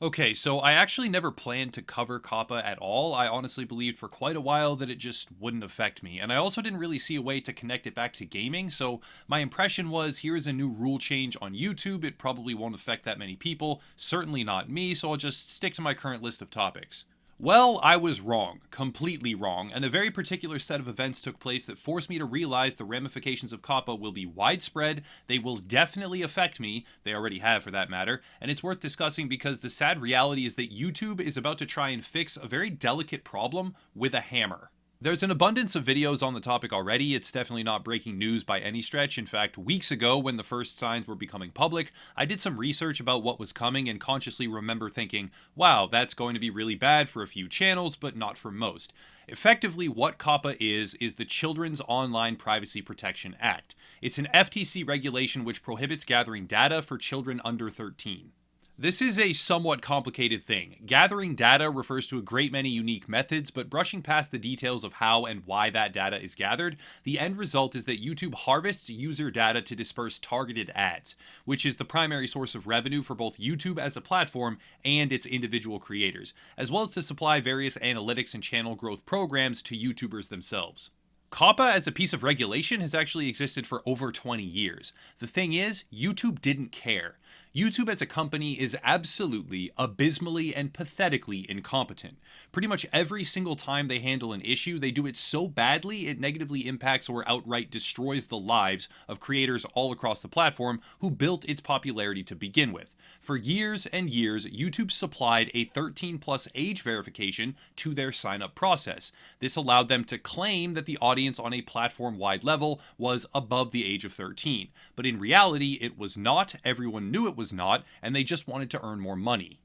Okay, so I actually never planned to cover Coppa at all. I honestly believed for quite a while that it just wouldn't affect me. And I also didn't really see a way to connect it back to gaming. So my impression was here's a new rule change on YouTube. It probably won't affect that many people, certainly not me. So I'll just stick to my current list of topics. Well, I was wrong, completely wrong, and a very particular set of events took place that forced me to realize the ramifications of Coppa will be widespread, they will definitely affect me, they already have for that matter, and it's worth discussing because the sad reality is that YouTube is about to try and fix a very delicate problem with a hammer. There's an abundance of videos on the topic already. It's definitely not breaking news by any stretch. In fact, weeks ago, when the first signs were becoming public, I did some research about what was coming and consciously remember thinking, wow, that's going to be really bad for a few channels, but not for most. Effectively, what COPPA is the Children's Online Privacy Protection Act. It's an FTC regulation which prohibits gathering data for children under 13. This is a somewhat complicated thing. Gathering data refers to a great many unique methods, but brushing past the details of how and why that data is gathered, the end result is that YouTube harvests user data to disperse targeted ads, which is the primary source of revenue for both YouTube as a platform and its individual creators, as well as to supply various analytics and channel growth programs to YouTubers themselves. COPPA as a piece of regulation has actually existed for over 20 years. The thing is, YouTube didn't care. YouTube as a company is absolutely, abysmally, and pathetically incompetent. Pretty much every single time they handle an issue, they do it so badly it negatively impacts or outright destroys the lives of creators all across the platform who built its popularity to begin with. For years and years, YouTube supplied a 13 plus age verification to their sign-up process. This allowed them to claim that the audience on a platform-wide level was above the age of 13. But in reality, it was not, everyone knew it was not, and they just wanted to earn more money.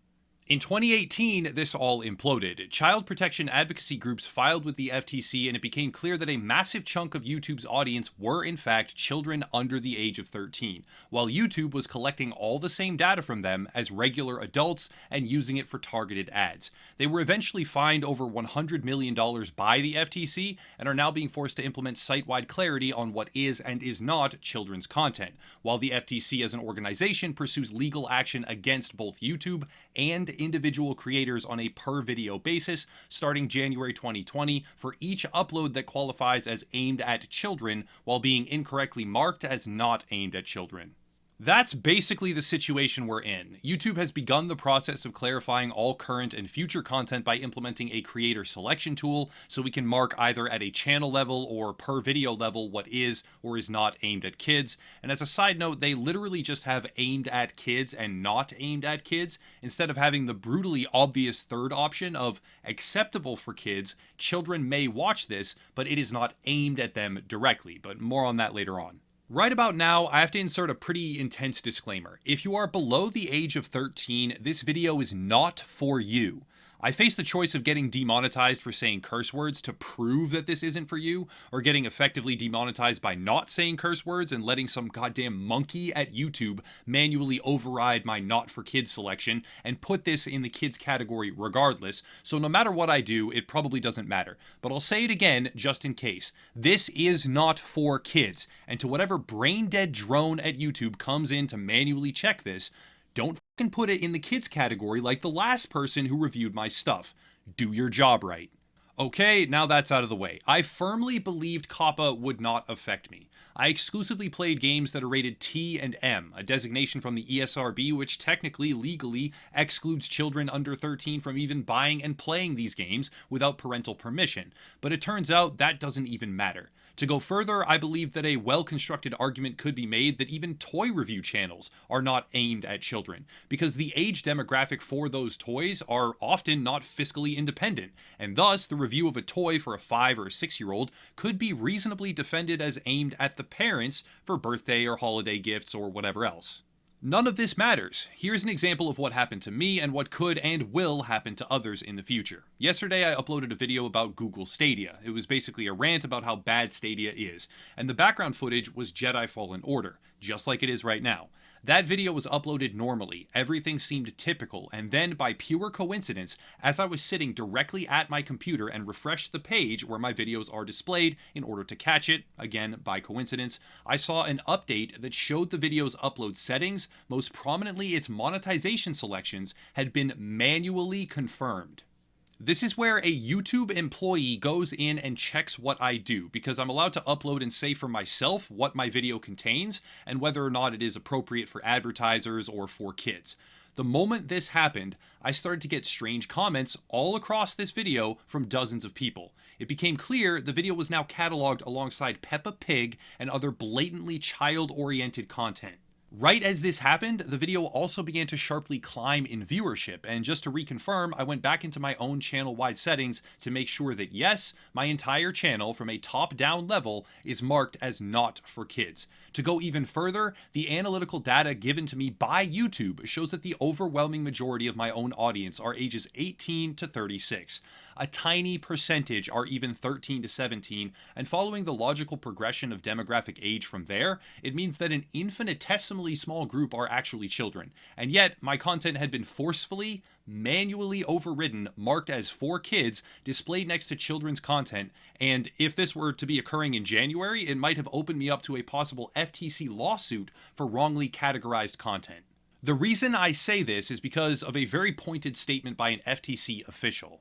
In 2018, this all imploded. Child protection advocacy groups filed with the FTC, and it became clear that a massive chunk of YouTube's audience were in fact children under the age of 13, while YouTube was collecting all the same data from them as regular adults and using it for targeted ads. They were eventually fined over $100 million by the FTC and are now being forced to implement site-wide clarity on what is and is not children's content, while the FTC as an organization pursues legal action against both YouTube and individual creators on a per video basis starting January 2020 for each upload that qualifies as aimed at children while being incorrectly marked as not aimed at children. That's basically the situation we're in. YouTube has begun the process of clarifying all current and future content by implementing a creator selection tool so we can mark either at a channel level or per video level what is or is not aimed at kids. And as a side note, they literally just have aimed at kids and not aimed at kids instead of having the brutally obvious third option of acceptable for kids. Children may watch this, but it is not aimed at them directly, but more on that later on. Right about now, I have to insert a pretty intense disclaimer. If you are below the age of 13, this video is not for you. I face the choice of getting demonetized for saying curse words to prove that this isn't for you, or getting effectively demonetized by not saying curse words and letting some goddamn monkey at YouTube manually override my not for kids selection and put this in the kids category regardless, so no matter what I do, it probably doesn't matter. But I'll say it again just in case. This is not for kids, and to whatever brain-dead drone at YouTube comes in to manually check this, don't fucking put it in the kids category like the last person who reviewed my stuff. Do your job right. Okay, now that's out of the way. I firmly believed Coppa would not affect me. I exclusively played games that are rated T and M, a designation from the ESRB which technically, legally, excludes children under 13 from even buying and playing these games without parental permission. But it turns out that doesn't even matter. To go further, I believe that a well-constructed argument could be made that even toy review channels are not aimed at children, because the age demographic for those toys are often not fiscally independent, and thus the review of a toy for a 5 or 6-year-old could be reasonably defended as aimed at the parents for birthday or holiday gifts or whatever else. None of this matters. Here's an example of what happened to me and what could and will happen to others in the future. Yesterday I uploaded a video about Google Stadia. It was basically a rant about how bad Stadia is, and the background footage was Jedi Fallen Order, just like it is right now. That video was uploaded normally, everything seemed typical, and then by pure coincidence, as I was sitting directly at my computer and refreshed the page where my videos are displayed in order to catch it, again by coincidence, I saw an update that showed the video's upload settings, most prominently its monetization selections, had been manually confirmed. This is where a YouTube employee goes in and checks what I do, because I'm allowed to upload and say for myself what my video contains and whether or not it is appropriate for advertisers or for kids. The moment this happened, I started to get strange comments all across this video from dozens of people. It became clear the video was now cataloged alongside Peppa Pig and other blatantly child-oriented content. Right as this happened, the video also began to sharply climb in viewership, and just to reconfirm, I went back into my own channel-wide settings to make sure that yes, my entire channel from a top-down level is marked as not for kids. To go even further, the analytical data given to me by YouTube shows that the overwhelming majority of my own audience are ages 18 to 36. A tiny percentage are even 13 to 17, and following the logical progression of demographic age from there, it means that an infinitesimally small group are actually children. And yet, my content had been forcefully, manually overridden, marked as for kids, displayed next to children's content, and if this were to be occurring in January, it might have opened me up to a possible FTC lawsuit for wrongly categorized content. The reason I say this is because of a very pointed statement by an FTC official.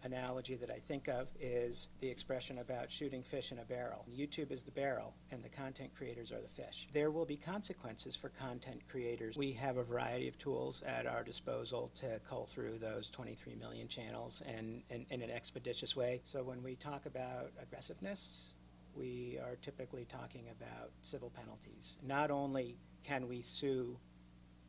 Analogy that I think of is the expression about shooting fish in a barrel. YouTube is the barrel and the content creators are the fish. There will be consequences for content creators. We have a variety of tools at our disposal to cull through those 23 million channels and in an expeditious way. So when we talk about aggressiveness, we are typically talking about civil penalties. Not only can we sue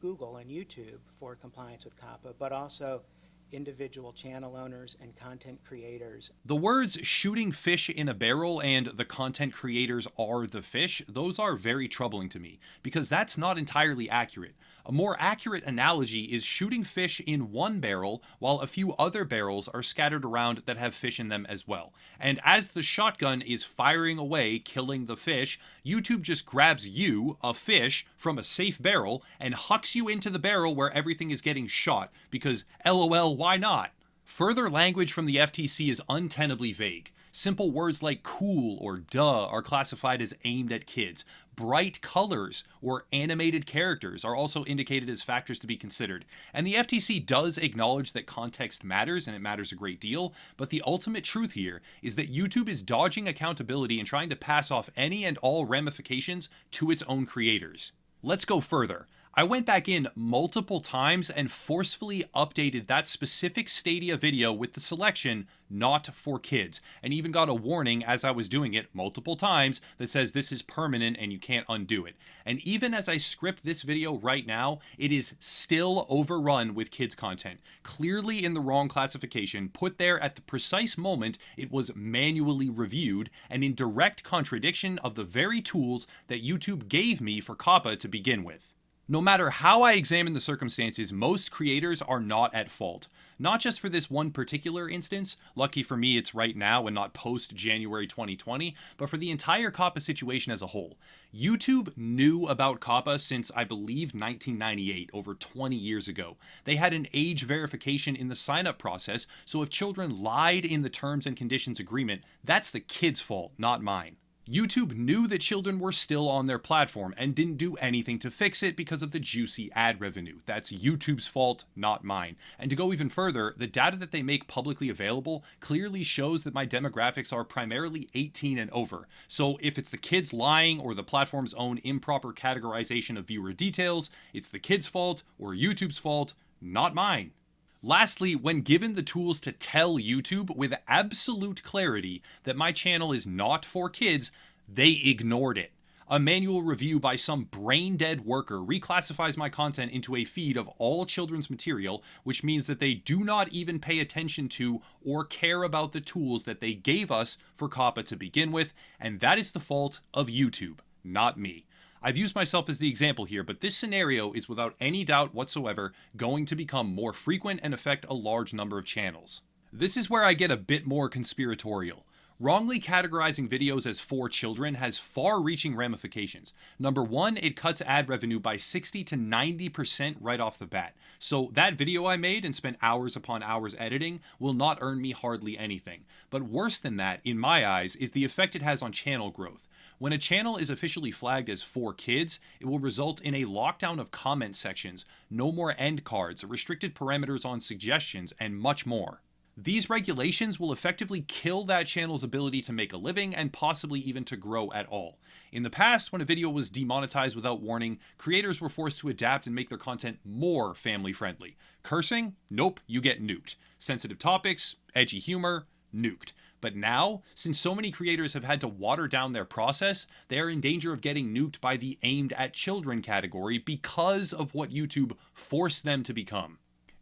Google and YouTube for compliance with Coppa, but also individual channel owners and content creators. The words shooting fish in a barrel and the content creators are the fish, those are very troubling to me, because that's not entirely accurate. A more accurate analogy is shooting fish in one barrel while a few other barrels are scattered around that have fish in them as well. And as the shotgun is firing away, killing the fish, YouTube just grabs you, a fish, from a safe barrel and hucks you into the barrel where everything is getting shot, because LOL, why not? Further language from the FTC is untenably vague. Simple words like cool or duh are classified as aimed at kids. Bright colors or animated characters are also indicated as factors to be considered. And the FTC does acknowledge that context matters, and it matters a great deal, but the ultimate truth here is that YouTube is dodging accountability and trying to pass off any and all ramifications to its own creators. Let's go further. I went back in multiple times and forcefully updated that specific Stadia video with the selection not for kids, and even got a warning as I was doing it multiple times that says this is permanent and you can't undo it. And even as I script this video right now, it is still overrun with kids content, clearly in the wrong classification, put there at the precise moment it was manually reviewed, and in direct contradiction of the very tools that YouTube gave me for Coppa to begin with. No matter how I examine the circumstances, most creators are not at fault. Not just for this one particular instance, lucky for me it's right now and not post-January 2020, but for the entire Coppa situation as a whole. YouTube knew about Coppa since, I believe, 1998, over 20 years ago. They had an age verification in the sign-up process, so if children lied in the terms and conditions agreement, that's the kid's fault, not mine. YouTube knew that children were still on their platform and didn't do anything to fix it because of the juicy ad revenue. That's YouTube's fault, not mine. And to go even further, the data that they make publicly available clearly shows that my demographics are primarily 18 and over. So if it's the kids lying or the platform's own improper categorization of viewer details, it's the kids' fault or YouTube's fault, not mine. Lastly, when given the tools to tell YouTube with absolute clarity that my channel is not for kids, they ignored it. A manual review by some brain-dead worker reclassifies my content into a feed of all children's material, which means that they do not even pay attention to or care about the tools that they gave us for Coppa to begin with, and that is the fault of YouTube, not me. I've used myself as the example here, but this scenario is without any doubt whatsoever going to become more frequent and affect a large number of channels. This is where I get a bit more conspiratorial. Wrongly categorizing videos as for children has far-reaching ramifications. Number one, it cuts ad revenue by 60 to 90% right off the bat. So that video I made and spent hours upon hours editing will not earn me hardly anything. But worse than that, in my eyes, is the effect it has on channel growth. When a channel is officially flagged as for kids, it will result in a lockdown of comment sections, no more end cards, restricted parameters on suggestions, and much more. These regulations will effectively kill that channel's ability to make a living and possibly even to grow at all. In the past, when a video was demonetized without warning, creators were forced to adapt and make their content more family friendly. Cursing? Nope, you get nuked. Sensitive topics? Edgy humor? Nuked. But now, since so many creators have had to water down their process, they are in danger of getting nuked by the aimed at children category because of what YouTube forced them to become.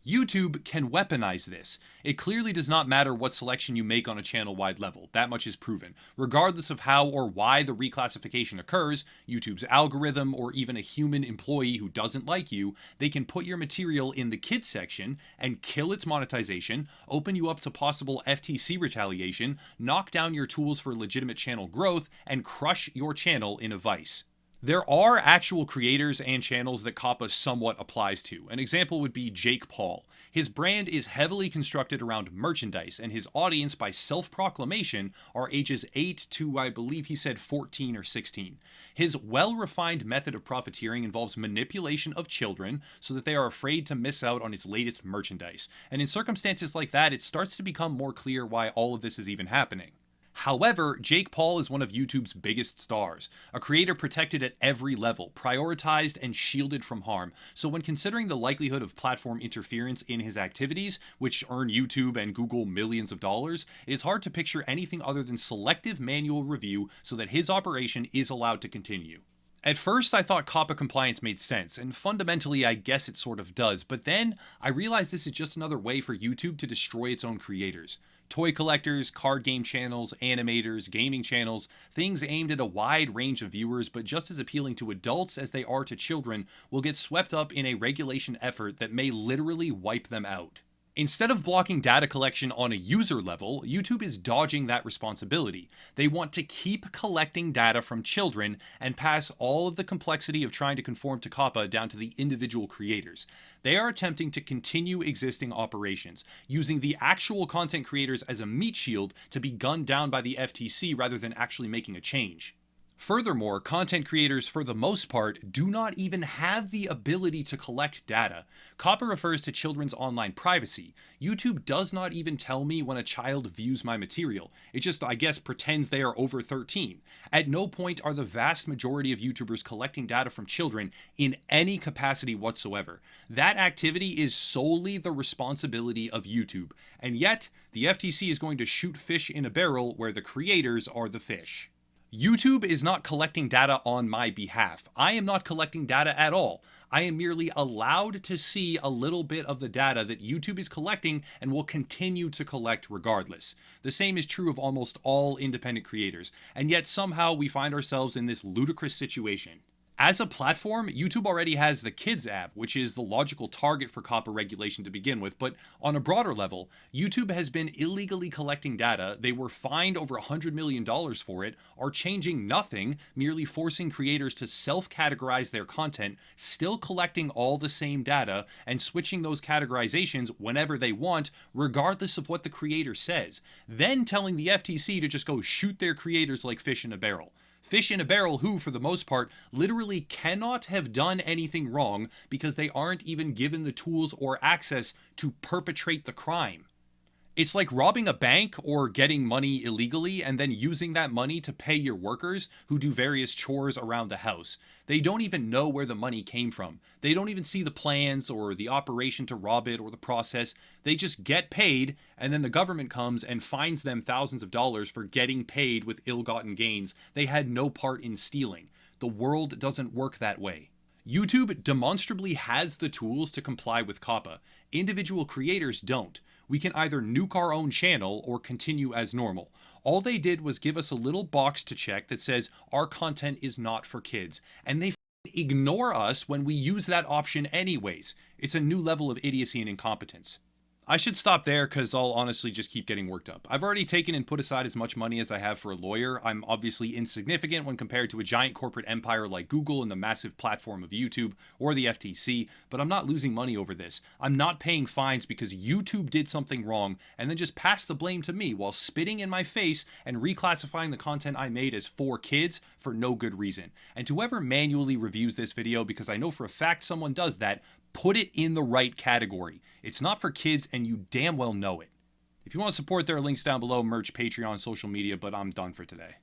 YouTube can weaponize this. It clearly does not matter what selection you make on a channel-wide level, that much is proven. Regardless of how or why the reclassification occurs, YouTube's algorithm or even a human employee who doesn't like you, they can put your material in the kids section and kill its monetization, open you up to possible FTC retaliation, knock down your tools for legitimate channel growth, and crush your channel in a vice. There are actual creators and channels that Coppa somewhat applies to. An example would be Jake Paul. His brand is heavily constructed around merchandise, and his audience by self-proclamation are ages 8 to, I believe he said 14 or 16. His well-refined method of profiteering involves manipulation of children so that they are afraid to miss out on his latest merchandise. And in circumstances like that, it starts to become more clear why all of this is even happening. However, Jake Paul is one of YouTube's biggest stars, a creator protected at every level, prioritized and shielded from harm. So when considering the likelihood of platform interference in his activities, which earn YouTube and Google millions of dollars, it is hard to picture anything other than selective manual review so that his operation is allowed to continue. At first, I thought Coppa compliance made sense, and fundamentally I guess it sort of does, but then I realized this is just another way for YouTube to destroy its own creators. Toy collectors, card game channels, animators, gaming channels, things aimed at a wide range of viewers but just as appealing to adults as they are to children, will get swept up in a regulation effort that may literally wipe them out. Instead of blocking data collection on a user level, YouTube is dodging that responsibility. They want to keep collecting data from children and pass all of the complexity of trying to conform to Coppa down to the individual creators. They are attempting to continue existing operations, using the actual content creators as a meat shield to be gunned down by the FTC rather than actually making a change. Furthermore, content creators, for the most part, do not even have the ability to collect data. Coppa refers to children's online privacy. YouTube does not even tell me when a child views my material. It just, I guess, pretends they are over 13. At no point are the vast majority of YouTubers collecting data from children in any capacity whatsoever. That activity is solely the responsibility of YouTube. And yet, the FTC is going to shoot fish in a barrel where the creators are the fish. YouTube is not collecting data on my behalf. I am not collecting data at all. I am merely allowed to see a little bit of the data that YouTube is collecting and will continue to collect regardless. The same is true of almost all independent creators, and yet somehow we find ourselves in this ludicrous situation. As a platform, YouTube already has the Kids app, which is the logical target for Coppa regulation to begin with, but on a broader level, YouTube has been illegally collecting data, they were fined over $100 million for it, are changing nothing, merely forcing creators to self-categorize their content, still collecting all the same data, and switching those categorizations whenever they want, regardless of what the creator says, then telling the FTC to just go shoot their creators like fish in a barrel. Fish in a barrel who, for the most part, literally cannot have done anything wrong because they aren't even given the tools or access to perpetrate the crime. It's like robbing a bank or getting money illegally and then using that money to pay your workers who do various chores around the house. They don't even know where the money came from. They don't even see the plans or the operation to rob it or the process. They just get paid, and then the government comes and fines them thousands of dollars for getting paid with ill-gotten gains they had no part in stealing. The world doesn't work that way. YouTube demonstrably has the tools to comply with Coppa. Individual creators don't. We can either nuke our own channel or continue as normal. All they did was give us a little box to check that says our content is not for kids, and they ignore us when we use that option anyways. It's a new level of idiocy and incompetence. I should stop there because I'll honestly just keep getting worked up. I've already taken and put aside as much money as I have for a lawyer. I'm obviously insignificant when compared to a giant corporate empire like Google and the massive platform of YouTube or the FTC, but I'm not losing money over this. I'm not paying fines because YouTube did something wrong and then just passed the blame to me while spitting in my face and reclassifying the content I made as for kids for no good reason. And whoever manually reviews this video, because I know for a fact someone does that, put it in the right category. It's not for kids and you damn well know it. If you want to support, there are links down below, merch, Patreon, social media, but I'm done for today.